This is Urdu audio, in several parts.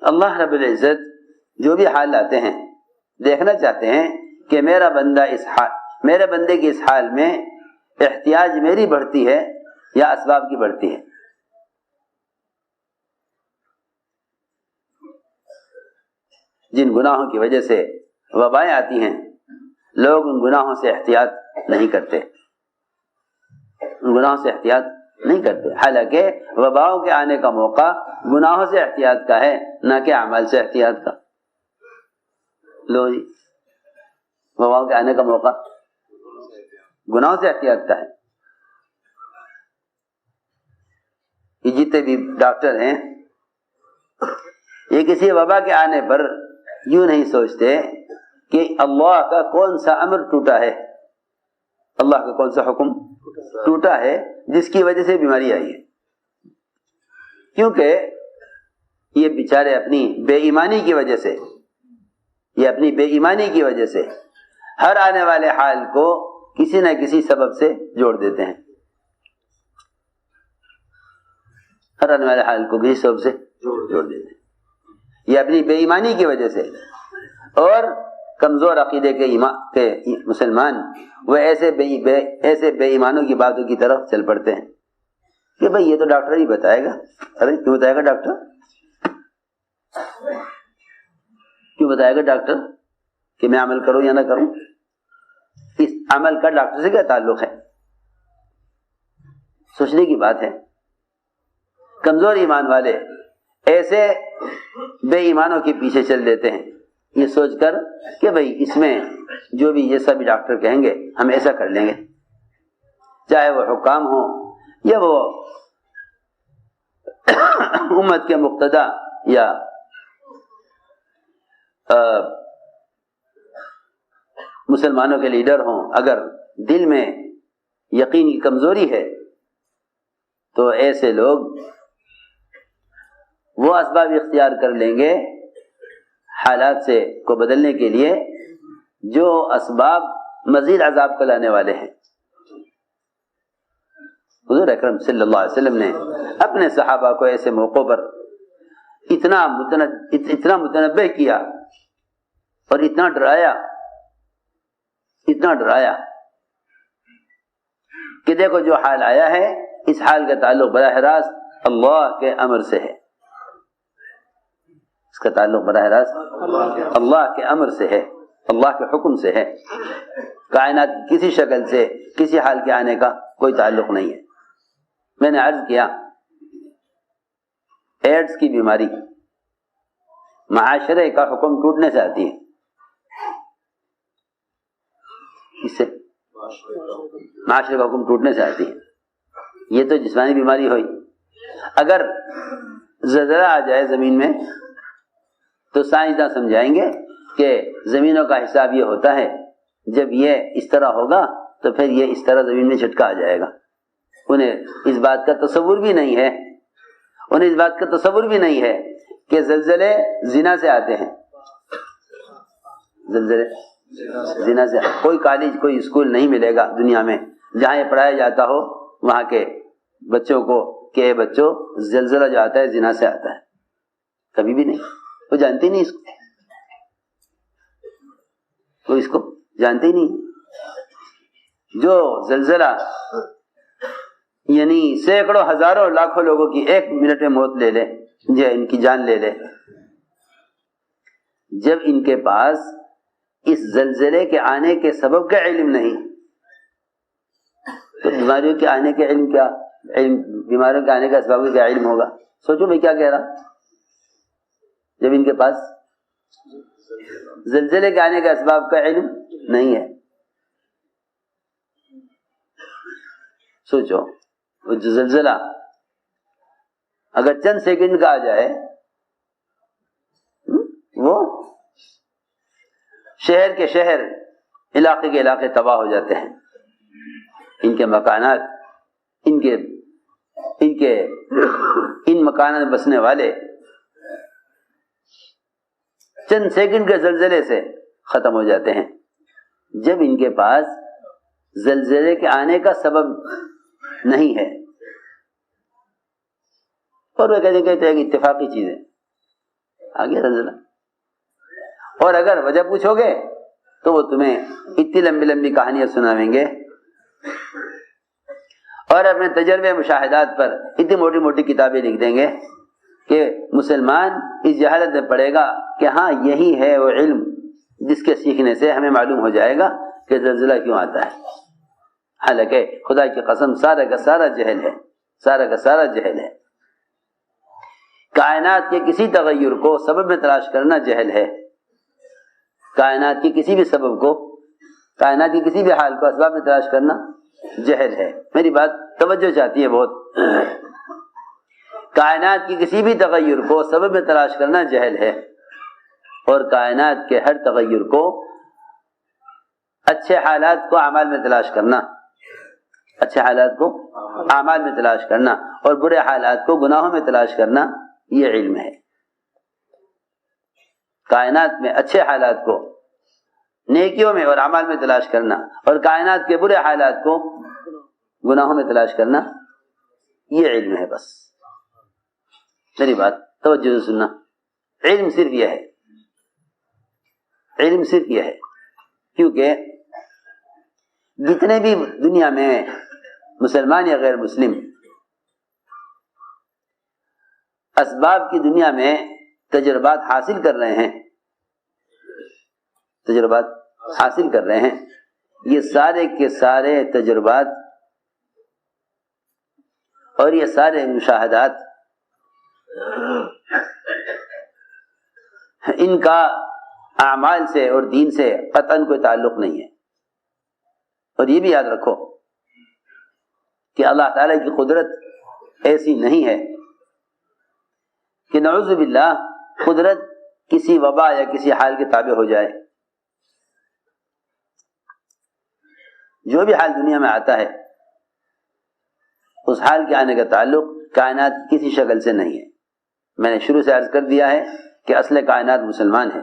اللہ رب العزت جو بھی حال لاتے ہیں دیکھنا چاہتے ہیں کہ میرے بندے کی اس حال میں احتیاج میری بڑھتی ہے یا اسباب کی بڑھتی ہے. جن گناہوں کی وجہ سے وبائیں آتی ہیں لوگ ان گناہوں سے احتیاط نہیں کرتے، حالانکہ وباؤں کے آنے کا موقع گناہوں سے احتیاط کا ہے نہ کہ اعمال سے احتیاط کا. لو جی، وباؤں کے آنے کا موقع گناہوں سے احتیاط کا ہے. یہ جتنے بھی ڈاکٹر ہیں یہ کسی وبا کے آنے پر یوں نہیں سوچتے کہ اللہ کا کون سا امر ٹوٹا ہے، اللہ کا کون سا حکم ٹوٹا ہے جس کی وجہ سے بیماری آئی ہے. کیونکہ یہ بیچارے اپنی بے ایمانی کی وجہ سے ہر آنے والے حال کو کسی نہ کسی سبب سے جوڑ دیتے ہیں. ہر آنے والے حال کو کسی سبب سے جوڑ دیتے ہیں. یہ اپنی بے ایمانی کی وجہ سے، اور کمزور عقیدے کے مسلمان وہ ایسے بے ایمانوں کی باتوں کی طرف چل پڑتے ہیں کہ بھئی یہ تو ڈاکٹر ہی بتائے گا. ارے کیوں بتائے گا ڈاکٹر؟ کیوں بتائے گا ڈاکٹر کہ میں عمل کروں یا نہ کروں؟ اس عمل کا ڈاکٹر سے کیا تعلق ہے؟ سوچنے کی بات ہے. کمزور ایمان والے ایسے بے ایمانوں کے پیچھے چل دیتے ہیں یہ سوچ کر کہ بھئی اس میں جو بھی یہ سبھی ڈاکٹر کہیں گے ہم ایسا کر لیں گے، چاہے وہ حکام ہوں یا وہ امت کے مقتدا یا مسلمانوں کے لیڈر ہوں. اگر دل میں یقین کی کمزوری ہے تو ایسے لوگ وہ اسباب اختیار کر لیں گے حالات کو بدلنے کے لیے جو اسباب مزید عذاب کو لانے والے ہیں. حضور اکرم صلی اللہ علیہ وسلم نے اپنے صحابہ کو ایسے موقعوں پر اتنا متنبہ کیا اور اتنا ڈرایا کہ دیکھو جو حال آیا ہے اس حال کا تعلق براہ راست اللہ کے امر سے ہے. اس کا تعلق براہ راست اللہ کے امر سے ہے، اللہ کے حکم سے ہے. کائنات کی کسی شکل سے کسی حال کے آنے کا کوئی تعلق نہیں ہے. میں نے عرض کیا ایڈز کی بیماری معاشرے کا حکم ٹوٹنے سے آتی ہے. اس سے معاشرے کا حکم ٹوٹنے سے آتی ہے. یہ تو جسمانی بیماری ہوئی. اگر زلزلہ آ جائے زمین میں تو سائنسداں سمجھائیں گے کہ زمینوں کا حساب یہ ہوتا ہے جب یہ اس طرح ہوگا تو پھر یہ اس طرح زمین میں جھٹکا آ جائے گا. انہیں اس بات کا تصور بھی نہیں ہے کہ زلزلے زنا سے آتے ہیں. زلزلے زنا سے کوئی کالج کوئی اسکول نہیں ملے گا دنیا میں جہاں یہ پڑھایا جاتا ہو وہاں کے بچوں کو کہ بچوں زلزلہ جو آتا ہے زنا سے آتا ہے. کبھی بھی نہیں. وہ جانتے نہیں اس کو، کوئی اس کو جانتے ہی نہیں. جو زلزلہ یعنی سینکڑوں ہزاروں لاکھوں لوگوں کی ایک منٹ میں موت لے لے، ان کی جان لے لے، جب ان کے پاس اس زلزلے کے آنے کے سبب کا علم نہیں تو بیماریوں کے آنے کے علم کیا بیماریوں کے آنے کا اسباب کا کیا علم ہوگا؟ سوچو میں کیا کہہ رہا. جب ان کے پاس زلزلے کے آنے کا اسباب کا علم نہیں ہے. سوچو وہ جو زلزلہ اگر چند سیکنڈ کا آ جائے وہ شہر کے شہر علاقے کے علاقے تباہ ہو جاتے ہیں. ان کے مکانات ان مکانات میں بسنے والے چند سیکنڈ کے زلزلے سے ختم ہو جاتے ہیں جب ان کے پاس زلزلے کے آنے کا سبب نہیں ہے. اور وہ کہتے ہیں کہ اتفاقی چیزیں آگے زلزلہ. اور اگر وجہ پوچھو گے تو وہ تمہیں اتنی لمبی لمبی کہانیاں سناویں گے اور اپنے تجربے مشاہدات پر اتنی موٹی موٹی کتابیں لکھ دیں گے کہ مسلمان اس جہالت میں پڑے گا کہ ہاں یہی ہے وہ علم جس کے سیکھنے سے ہمیں معلوم ہو جائے گا کہ زلزلہ کیوں آتا ہے. حالانکہ خدا کی قسم سارا کا سارا جہل ہے، سارا کا سارا جہل ہے. کائنات کے کسی تغیر کو سبب میں تلاش کرنا جہل ہے. کائنات کی کسی بھی سبب کو، کائنات کی کسی بھی حال کو اسباب میں تلاش کرنا جہل ہے. میری بات توجہ چاہتی ہے بہت. کائنات کی کسی بھی تغیر کو سبب میں تلاش کرنا جہل ہے، اور کائنات کے ہر تغیر کو اچھے حالات کو اعمال میں تلاش کرنا، اچھے حالات کو اعمال میں تلاش کرنا اور برے حالات کو گناہوں میں تلاش کرنا یہ علم ہے. کائنات میں اچھے حالات کو نیکیوں میں اور اعمال میں تلاش کرنا اور کائنات کے برے حالات کو گناہوں میں تلاش کرنا یہ علم ہے. بس میری بات توجہ سے سننا. علم صرف یہ ہے، علم صرف یہ ہے. کیونکہ جتنے بھی دنیا میں مسلمان یا غیر مسلم اسباب کی دنیا میں تجربات حاصل کر رہے ہیں، تجربات حاصل کر رہے ہیں، یہ سارے کے سارے تجربات اور یہ سارے مشاہدات ان کا اعمال سے اور دین سے قطعاً کوئی تعلق نہیں ہے. اور یہ بھی یاد رکھو کہ اللہ تعالیٰ کی قدرت ایسی نہیں ہے کہ نعوذ باللہ قدرت کسی وبا یا کسی حال کے تابع ہو جائے. جو بھی حال دنیا میں آتا ہے اس حال کے آنے کا تعلق کائنات کسی شکل سے نہیں ہے. میں نے شروع سے عرض کر دیا ہے کہ اصل کائنات مسلمان ہے.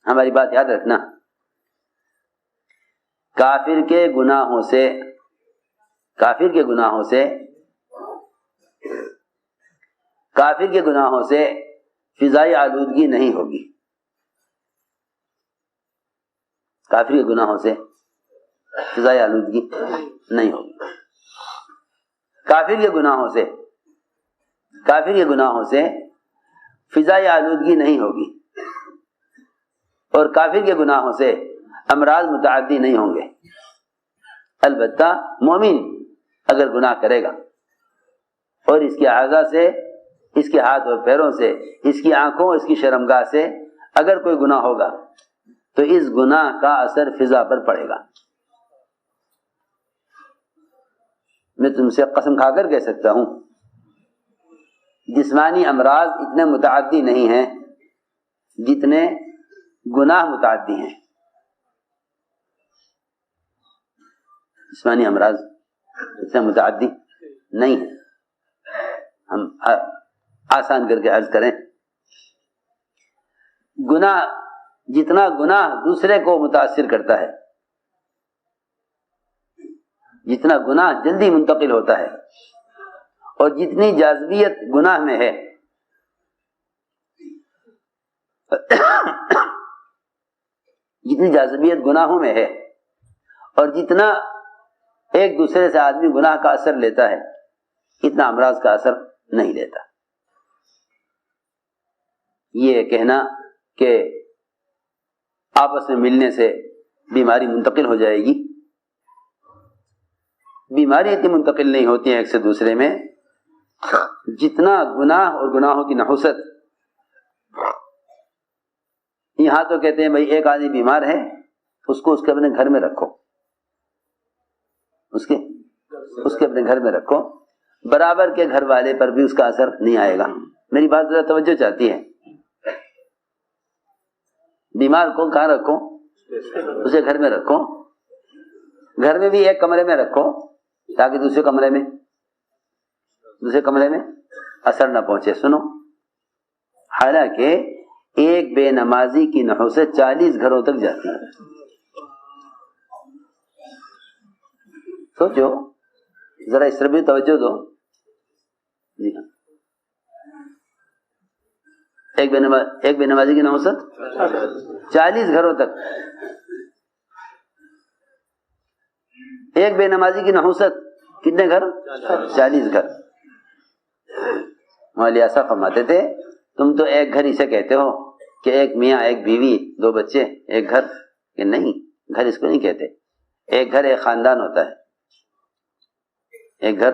ہماری بات یاد رکھنا. کافر کے گناہوں سے کافر کے گناہوں سے فضائی آلودگی نہیں ہوگی. کافر کے گناہوں سے فضائی آلودگی نہیں ہوگی. کافر کے گناہوں سے فضائی آلودگی نہیں ہوگی اور کافر کے گناہوں سے امراض متعدی نہیں ہوں گے. البتہ مومن اگر گناہ کرے گا اور اس کے اعضاء سے، اس کے ہاتھ اور پیروں سے، اس کی آنکھوں، اس کی شرمگاہ سے اگر کوئی گناہ ہوگا تو اس گناہ کا اثر فضا پر پڑے گا. میں تم سے قسم کھا کر کہہ سکتا ہوں جسمانی امراض اتنے متعدی نہیں ہیں جتنے گناہ متعدی ہیں. جسمانی امراض اتنے متعدی نہیں ہیں. ہم آسان کر کے عرض کریں، جتنا گناہ دوسرے کو متاثر کرتا ہے، جتنا گناہ جلدی منتقل ہوتا ہے اور جتنی جاذبیت گناہ میں ہے، جتنی جاذبیت گناہوں میں ہے اور جتنا ایک دوسرے سے آدمی گناہ کا اثر لیتا ہے اتنا امراض کا اثر نہیں لیتا. یہ کہنا کہ آپس میں ملنے سے بیماری منتقل ہو جائے گی، بیماری اتنی منتقل نہیں ہوتی ہے ایک سے دوسرے میں جتنا گناہ اور گناہوں کی نحوست. یہاں تو کہتے ہیں بھائی ایک آدمی بیمار ہے اس کو اس کے اپنے گھر میں رکھو، اس کے اپنے گھر میں رکھو، برابر کے گھر والے پر بھی اس کا اثر نہیں آئے گا. میری بات ذرا توجہ چاہتی ہے. بیمار کو کہاں رکھو؟ اسے گھر میں رکھو، گھر میں بھی ایک کمرے میں رکھو تاکہ دوسرے کمرے میں اثر نہ پہنچے. سنو، حالانکہ ایک بے نمازی کی نحوست 40 گھروں تک جاتی ہے. سوچو ذرا، اس طرف بھی توجہ دو. جی ہاں، ایک بے نمازی کی نحوست 40 گھروں تک. ایک بے نمازی کی نحوست کتنے گھر؟ 40 گھر. مولوی صاحب فرماتے تھے تم تو ایک گھر اسے کہتے ہو کہ ایک میاں ایک بیوی 2 بچے ایک گھر. کہ نہیں، گھر اس کو نہیں کہتے. ایک گھر ایک خاندان ہوتا ہے. ایک گھر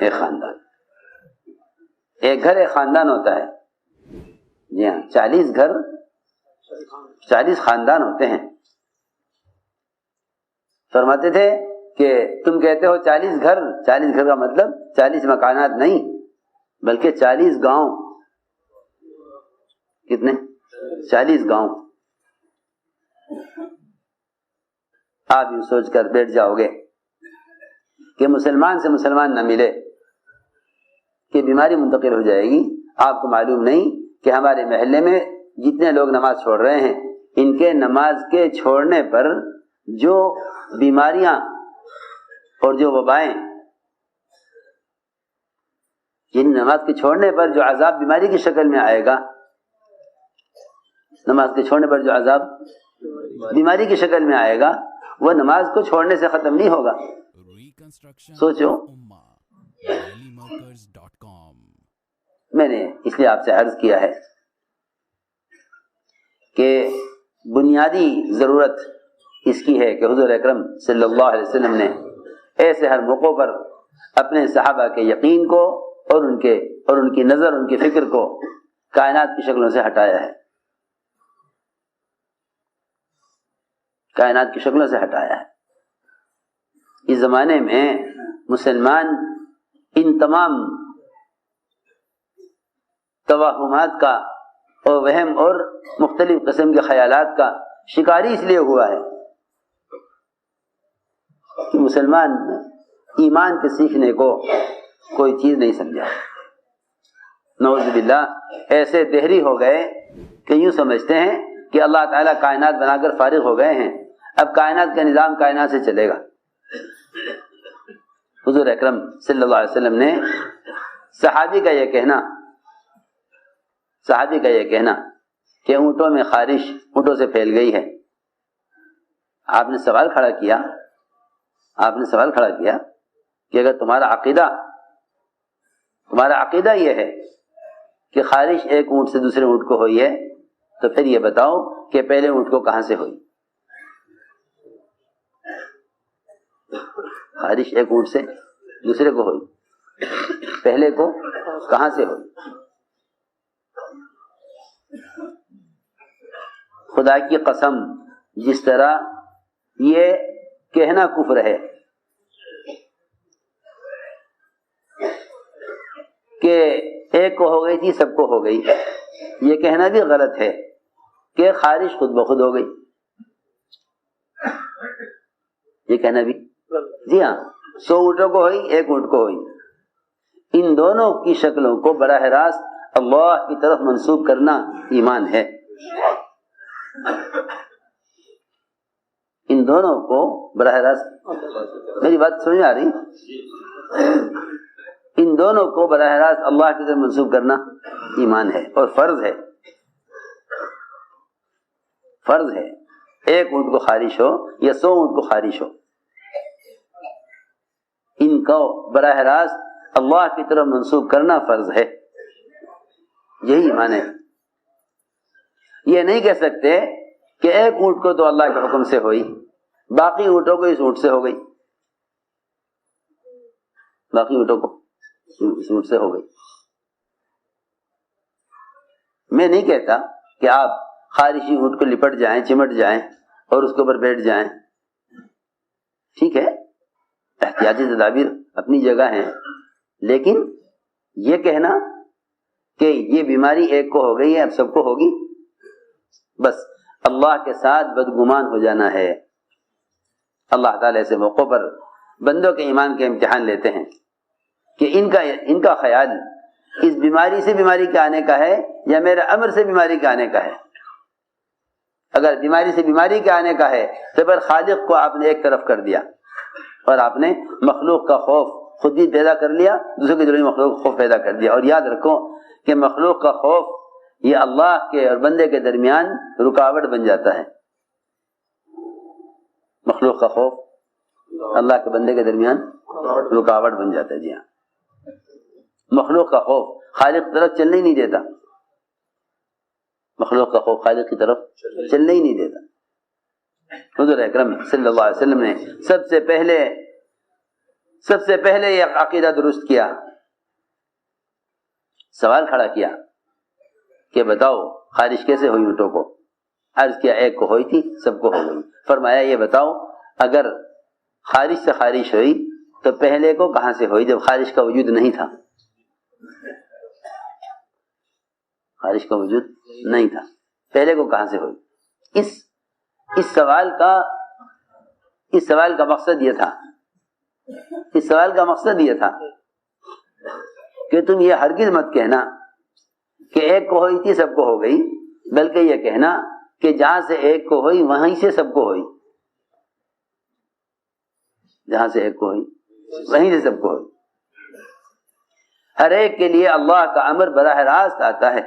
ایک خاندان، ایک گھر ایک خاندان ہوتا ہے. جی ہاں، 40 گھر 40 خاندان ہوتے ہیں. فرماتے تھے کہ تم کہتے ہو 40 گھر. 40 گھر کا مطلب 40 مکانات نہیں بلکہ 40 گاؤں. کتنے؟ 40 گاؤں. آپ یوں سوچ کر بیٹھ جاؤ گے کہ مسلمان سے مسلمان نہ ملے کہ بیماری منتقل ہو جائے گی. آپ کو معلوم نہیں کہ ہمارے محلے میں جتنے لوگ نماز چھوڑ رہے ہیں ان کے نماز کے چھوڑنے پر جو بیماریاں اور جو وبائیں، یعنی نماز کے چھوڑنے پر جو عذاب بیماری کی شکل میں آئے گا، نماز کے چھوڑنے پر جو عذاب بیماری کی شکل میں آئے گا وہ نماز کو چھوڑنے سے ختم نہیں ہوگا. سوچو. میں نے اس لیے آپ سے عرض کیا ہے کہ بنیادی ضرورت اس کی ہے کہ حضور اکرم صلی اللہ علیہ وسلم نے ایسے ہر موقع پر اپنے صحابہ کے یقین کو اور ان کی نظر، ان کی فکر کو کائنات کی شکلوں سے ہٹایا ہے. کائنات کی شکلوں سے ہٹایا ہے. اس زمانے میں مسلمان ان تمام توہمات کا اور وہم اور مختلف قسم کے خیالات کا شکاری اس لیے ہوا ہے کہ مسلمان ایمان کے سیکھنے کو کوئی چیز نہیں سمجھا. نعوذ باللہ ایسے دہری ہو گئے کہ یوں سمجھتے ہیں کہ اللہ تعالیٰ کائنات بنا کر فارغ ہو گئے ہیں، اب کائنات کا نظام کائنات سے چلے گا. حضور اکرم صلی اللہ علیہ وسلم نے صحابی کا یہ کہنا کہ اونٹوں میں خارش اونٹوں سے پھیل گئی ہے. آپ نے سوال کھڑا کیا کہ اگر تمہارا عقیدہ یہ ہے کہ خارش ایک اونٹ سے دوسرے اونٹ کو ہوئی ہے تو پھر یہ بتاؤ کہ پہلے اونٹ کو کہاں سے ہوئی؟ خارش ایک اونٹ سے دوسرے کو ہوئی، پہلے کو کہاں سے ہوئی؟ خدا کی قسم، جس طرح یہ کہنا کفر ہے کہ ایک کو ہو گئی تھی سب کو ہو گئی، یہ کہنا بھی غلط ہے کہ خارش خود بخود ہو گئی. یہ کہنا بھی، جی ہاں، 100 اونٹوں کو ہوئی، ایک اونٹ کو ہوئی. ان دونوں کی شکلوں کو براہ راست اللہ کی طرف منسوب کرنا ایمان ہے. ان دونوں کو براہ راست، میری بات سمجھ آ رہی؟ ان دونوں کو براہ راست اللہ کی طرف منسوب کرنا ایمان ہے اور فرض ہے. ایک اونٹ کو خارش ہو یا 100 اونٹ کو خارش ہو، ان کو براہ راست اللہ کی طرف منسوب کرنا فرض ہے. یہی ایمان ہے. یہ نہیں کہہ سکتے کہ ایک اونٹ کو تو اللہ کے حکم سے ہوئی، باقی اونٹوں کو اس اونٹ سے ہو گئی، میں نہیں کہتا کہ آپ خارشی اونٹ کو لپٹ جائیں، چمٹ جائیں اور اس کے اوپر بیٹھ جائیں. ٹھیک ہے، احتیاطی تدابیر اپنی جگہ ہیں، لیکن یہ کہنا کہ یہ بیماری ایک کو ہو گئی ہے اب سب کو ہوگی، بس اللہ کے ساتھ بدگمان ہو جانا ہے. اللہ تعالیٰ ایسے موقع پر بندوں کے ایمان کے امتحان لیتے ہیں کہ ان کا خیال اس بیماری سے بیماری کے آنے کا ہے یا میرے امر سے بیماری کے آنے کا ہے. اگر بیماری سے بیماری کے آنے کا ہے تو پھر خالق کو آپ نے ایک طرف کر دیا اور آپ نے مخلوق کا خوف خود بھی پیدا کر لیا، دوسروں کے دلوں میں مخلوق کا خوف پیدا کر دیا. اور یاد رکھو کہ مخلوق کا خوف یہ اللہ کے اور بندے کے درمیان رکاوٹ بن جاتا ہے. مخلوق کا خوف اللہ کے بندے کے درمیان رکاوٹ بن جاتا ہے. جی ہاں, مخلوق کا خوف خالق کی طرف چلنے ہی نہیں دیتا. مخلوق کا خوف خالق کی طرف چلنے ہی نہیں دیتا. حضور اکرم صلی اللہ علیہ وسلم نے سب سے پہلے یہ عقیدہ درست کیا, سوال کھڑا کیا کہ بتاؤ خارش کیسے ہوئی اونٹوں کو؟ عرض کیا ایک کو ہوئی تھی, سب کو ہو گئی. فرمایا یہ بتاؤ اگر خارش سے خارش ہوئی تو پہلے کو کہاں سے ہوئی جب خارش کا وجود نہیں تھا؟ خارش کا وجود نہیں تھا, پہلے کو کہاں سے ہوئی؟ اس سوال کا مقصد یہ تھا, اس سوال کا مقصد یہ تھا کہ تم یہ ہرگز مت کہنا کہ ایک کو ہوئی تھی سب کو ہو گئی, بلکہ یہ کہنا کہ جہاں سے ایک کو ہوئی وہیں سے سب کو ہوئی. جہاں سے ایک کو ہوئی وہیں سے سب کو ہوئی. ہر ایک کے لیے اللہ کا امر براہ راست آتا ہے.